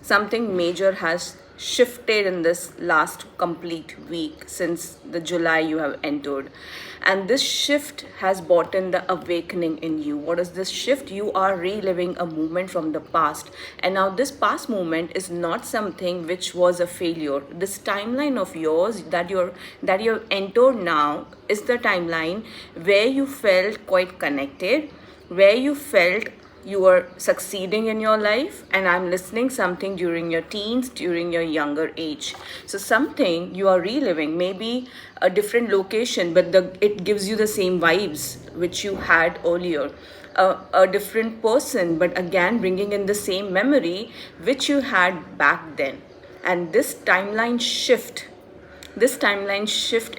something major has shifted in this last complete week since the July you have entered. And this shift has brought in the awakening in you. What is this shift? You are reliving a moment from the past. And now this past moment is not something which was a failure. This timeline of yours that you've entered now is the timeline where you felt quite connected, where you felt you were succeeding in your life, and I'm listening something during your teens, during your younger age. So something you are reliving, maybe a different location, but it gives you the same vibes which you had earlier. A different person, but again bringing in the same memory which you had back then. And this timeline shift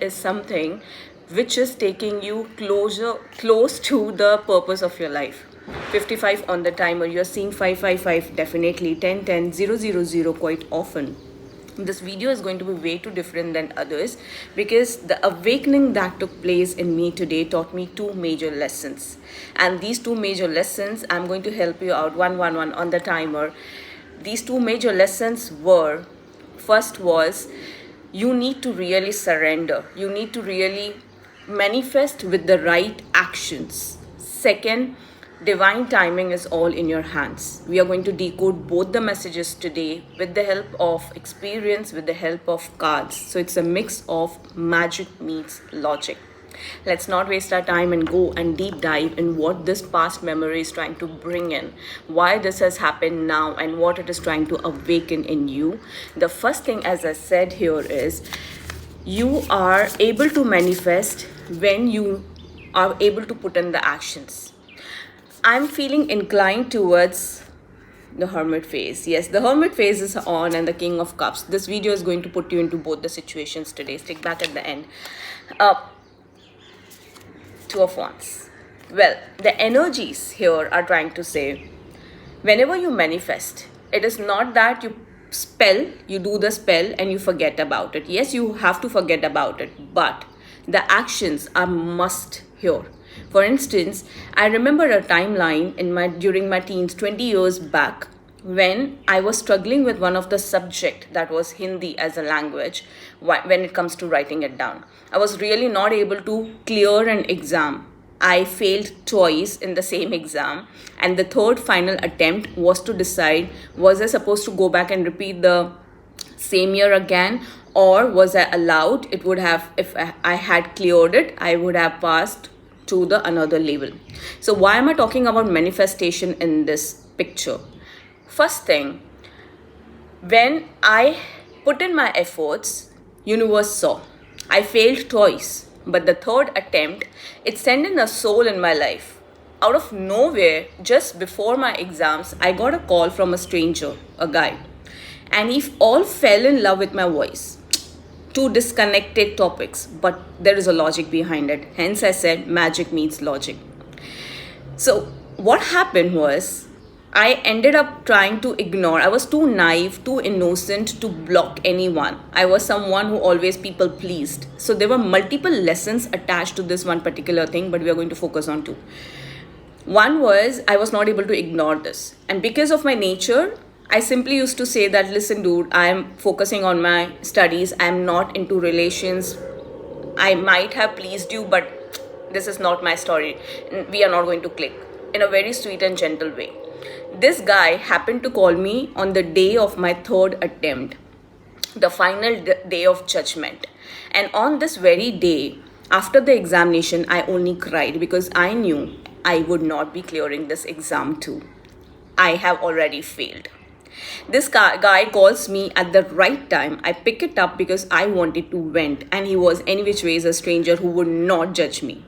is something which is taking you close to the purpose of your life. 55 on the timer, you're seeing 555 definitely, 1010 000 quite often. This video is going to be way too different than others because the awakening that took place in me today taught me two major lessons. And these two major lessons, I'm going to help you out 111 on the timer. These two major lessons were, first was, you need to really surrender. You need to really manifest with the right actions. Second, divine timing is all in your hands. We are going to decode both the messages today with the help of experience, with the help of cards. So it's a mix of magic meets logic. Let's not waste our time and go and deep dive in what this past memory is trying to bring in, why this has happened now, and what it is trying to awaken in you. The first thing, as I said here, is you are able to manifest when you are able to put in the actions. I'm feeling inclined towards the hermit phase. Yes, the hermit phase is on, and the king of cups. This video is going to put you into both the situations today. Stick back at the end. Two of wands. Well, the energies here are trying to say, whenever you manifest, it is not that you do the spell and you forget about it. Yes, you have to forget about it, but the actions are must here. For instance, I remember a timeline during my teens, 20 years back, when I was struggling with one of the subject, that was Hindi as a language, when it comes to writing it down. I was really not able to clear an exam. I failed twice in the same exam, and the third final attempt was to decide, was I supposed to go back and repeat the same year again, or was I allowed? It would have, if I had cleared it, I would have passed to the another level. So why am I talking about manifestation in this picture? First thing, when I put in my efforts, universe saw. I failed twice, but the third attempt, it sent in a soul in my life. Out of nowhere, just before my exams, I got a call from a stranger, a guy, and he all fell in love with my voice. Two disconnected topics, but there is a logic behind it. Hence, I said magic meets logic. So, what happened was, I ended up trying to ignore. I was too naive, too innocent to block anyone. I was someone who always people pleased. So, there were multiple lessons attached to this one particular thing, but we are going to focus on two. One was, I was not able to ignore this. And because of my nature, I simply used to say that, listen, dude, I'm focusing on my studies. I'm not into relations. I might have pleased you, but this is not my story. We are not going to click, in a very sweet and gentle way. This guy happened to call me on the day of my third attempt, the final day of judgment. And on this very day, after the examination, I only cried because I knew I would not be clearing this exam too. I have already failed. This guy calls me at the right time. I pick it up because I wanted to vent, and he was any which ways a stranger who would not judge me.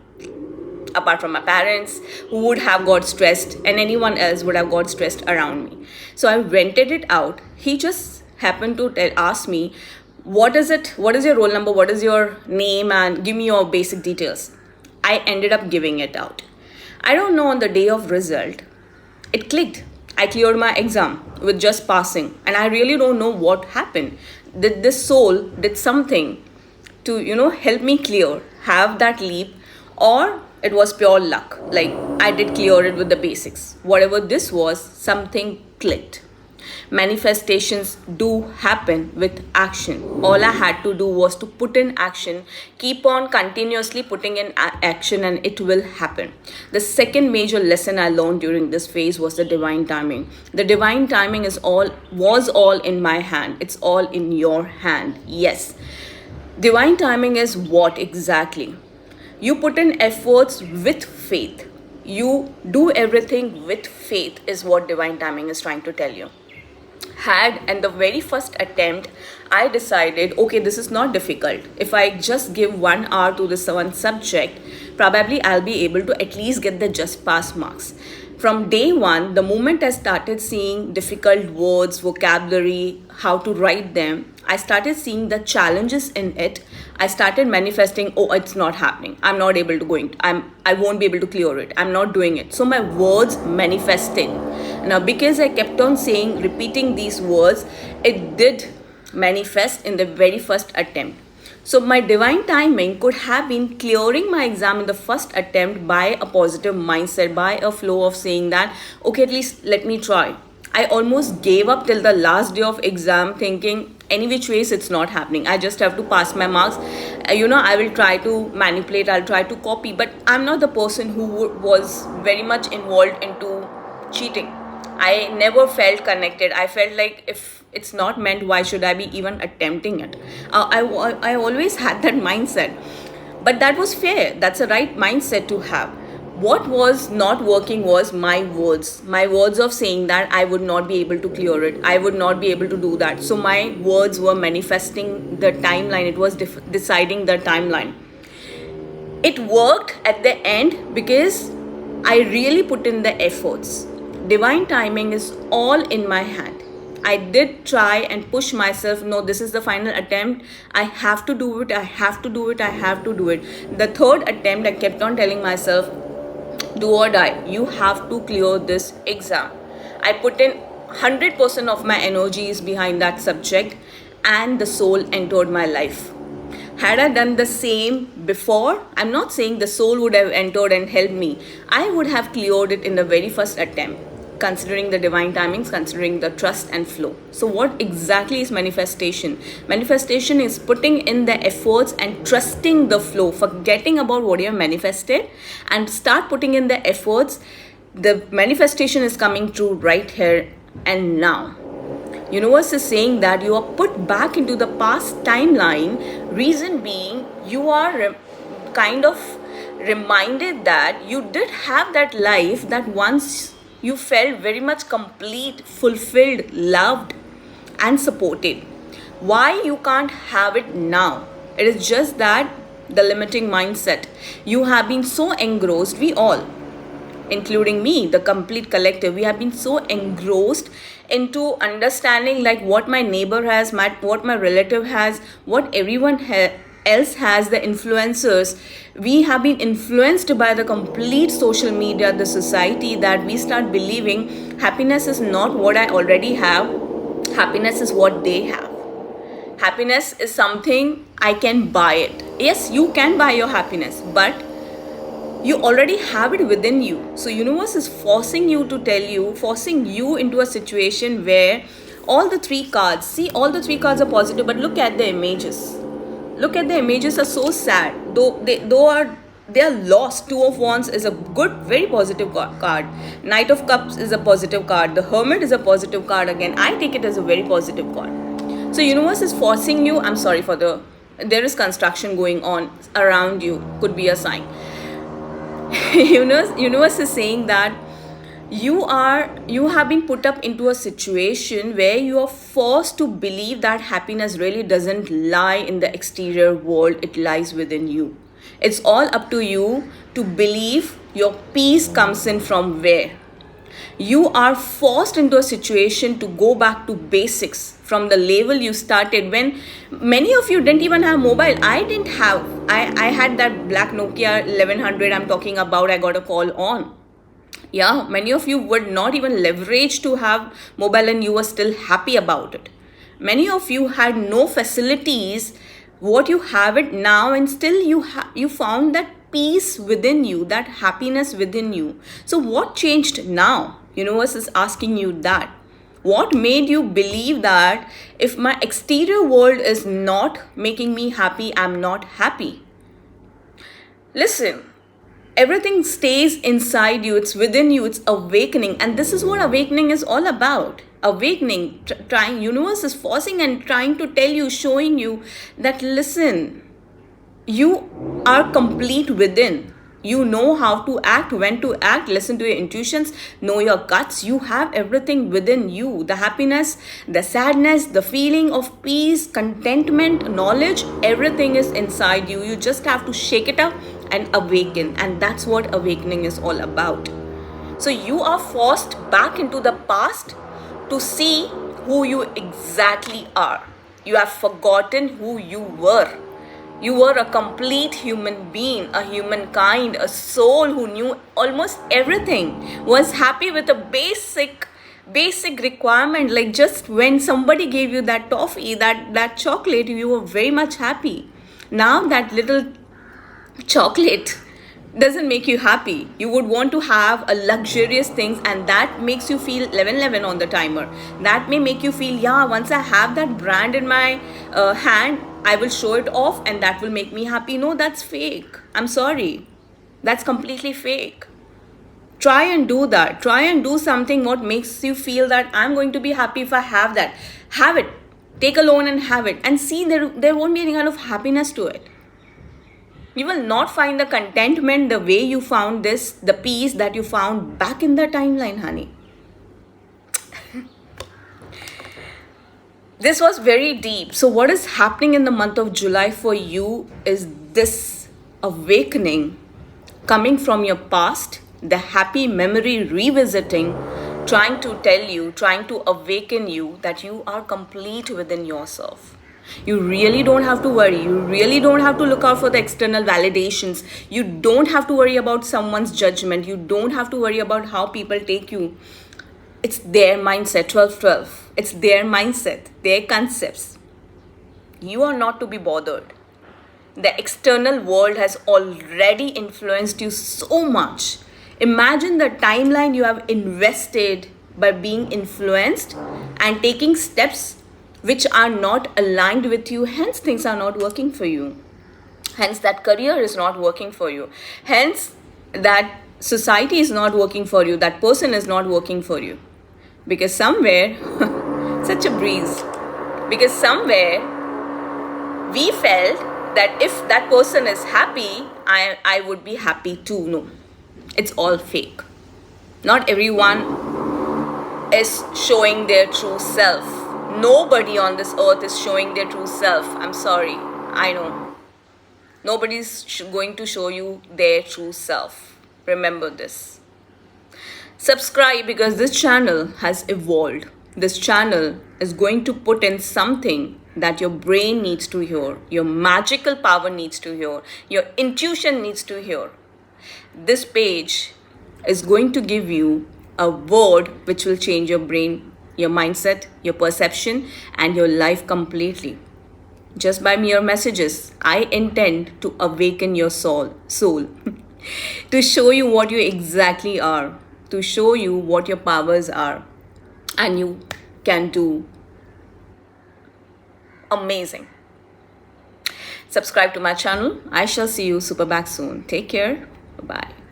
Apart from my parents, who would have got stressed, and anyone else would have got stressed around me. So I vented it out. He just happened to ask me, what is it? What is your roll number? What is your name? And give me your basic details. I ended up giving it out. I don't know, on the day of result, it clicked. I cleared my exam with just passing, and I really don't know what happened. Did this soul did something to, help me have that leap, or it was pure luck, like I did clear it with the basics. Whatever this was, something clicked. Manifestations do happen with action. All I had to do was to put in action, keep on continuously putting in action, and it will happen. The second major lesson I learned during this phase was the divine timing. The divine timing was all in my hand. It's all in your hand. Yes. Divine timing is what exactly? You put in efforts with faith. You do everything with faith, is what divine timing is trying to tell you. Had and the very first attempt, I decided, okay, this is not difficult. If I just give 1 hour to this one subject, probably I'll be able to at least get the just pass marks. From day one, the moment I started seeing difficult words, vocabulary, how to write them, I started seeing the challenges in it. I started manifesting, oh, it's not happening. I'm not able to go in. I won't be able to clear it. I'm not doing it. So my words manifested. Now, because I kept on saying, repeating these words, it did manifest in the very first attempt. So my divine timing could have been clearing my exam in the first attempt by a positive mindset, by a flow of saying that, okay, at least let me try. I almost gave up till the last day of exam thinking, any which ways it's not happening. I just have to pass my marks. I will try to manipulate, I'll try to copy, but I'm not the person who was very much involved into cheating. I never felt connected. I felt like if it's not meant, why should I be even attempting it? I always had that mindset. But that was fair. That's a right mindset to have. What was not working was my words of saying that I would not be able to clear it. I would not be able to do that. So my words were manifesting the timeline. It was deciding the timeline. It worked at the end because I really put in the efforts. Divine timing is all in my hand. I did try and push myself. No, this is the final attempt. I have to do it. I have to do it. I have to do it. The third attempt, I kept on telling myself, do or die. You have to clear this exam. I put in 100% of my energies behind that subject, and the soul entered my life. Had I done the same before, I'm not saying the soul would have entered and helped me. I would have cleared it in the very first attempt, considering the divine timings, considering the trust and flow. So what exactly is manifestation? Manifestation is putting in the efforts and trusting the flow, forgetting about what you have manifested and start putting in the efforts. The manifestation is coming true right here and now. Universe is saying that you are put back into the past timeline. Reason being, you are kind of reminded that you did have that life that once you felt very much complete, fulfilled, loved and supported. Why you can't have it now? It is just that the limiting mindset. You have been so engrossed, we all, including me, the complete collective, we have been so engrossed into understanding like what my neighbor has, what my relative has, what everyone else has, the influencers. We have been influenced by the complete social media, the society, that we start believing happiness is not what I already have. Happiness is what they have. Happiness is something I can buy it. Yes, you can buy your happiness, but you already have it within you. So universe is forcing you into a situation where all the three cards, see, all the three cards are positive, but look at the images. Look at the images, are so sad. They are lost. Two of Wands is a good, very positive card. Knight of Cups is a positive card. The Hermit is a positive card again. I take it as a very positive card. So universe is forcing you. I'm sorry for there is construction going on around you. Could be a sign. Universe is saying that you have been put up into a situation where you are forced to believe that happiness really doesn't lie in the exterior world, it lies within you. It's all up to you to believe. Your peace comes in from where? You are forced into a situation to go back to basics from the level you started. When many of you didn't even have mobile, I had that black Nokia 1100 I'm talking about. I got a call on. Yeah, many of you would not even leverage to have mobile and you were still happy about it. Many of you had no facilities, what you have it now, and still you found that peace within you, that happiness within you. So what changed now? Universe is asking you that. What made you believe that if my exterior world is not making me happy, I'm not happy? Listen, everything stays inside you, it's within you, it's awakening. And this is what awakening is all about. Awakening, trying, universe is forcing and trying to tell you, showing you that listen, you are complete within. You know how to act, when to act, listen to your intuitions, know your guts. You have everything within you. The happiness, the sadness, the feeling of peace, contentment, knowledge, everything is inside you. You just have to shake it up and awaken. And that's what awakening is all about. So you are forced back into the past to see who you exactly are. You have forgotten who you were. You were a complete human being, a humankind, a soul who knew almost everything, was happy with a basic requirement. Like just when somebody gave you that toffee, that chocolate, you were very much happy. Now that little chocolate doesn't make you happy. You would want to have a luxurious things, and that makes you feel 11 on the timer. That may make you feel, yeah, once I have that brand in my hand, I will show it off and that will make me happy. No, that's fake. I'm sorry. That's completely fake. Try and do that. Try and do something what makes you feel that I'm going to be happy if I have that. Have it. Take a loan and have it. And see, there won't be any kind of happiness to it. You will not find the contentment the way you found this, the peace that you found back in the timeline, honey. This was very deep. So what is happening in the month of July for you is this awakening coming from your past, the happy memory revisiting, trying to tell you, trying to awaken you that you are complete within yourself. You really don't have to worry. You really don't have to look out for the external validations. You don't have to worry about someone's judgment. You don't have to worry about how people take you. It's their mindset, 12-12. It's their mindset, their concepts. You are not to be bothered. The external world has already influenced you so much. Imagine the timeline you have invested by being influenced and taking steps which are not aligned with you. Hence, things are not working for you. Hence, that career is not working for you. Hence, that society is not working for you. That person is not working for you. Because somewhere, such a breeze. Because somewhere, we felt that if that person is happy, I would be happy too. No, it's all fake. Not everyone is showing their true self. Nobody on this earth is showing their true self. I'm sorry. I know. Nobody's going to show you their true self. Remember this. Subscribe because this channel has evolved. This channel is going to put in something that your brain needs to hear, your magical power needs to hear, your intuition needs to hear. This page is going to give you a word which will change your brain, your mindset, your perception, and your life completely. Just by mere messages, I intend to awaken your soul, to show you what you exactly are, to show you what your powers are, and you can do amazing. Subscribe to my channel. I shall see you super back soon. Take care. Bye-bye.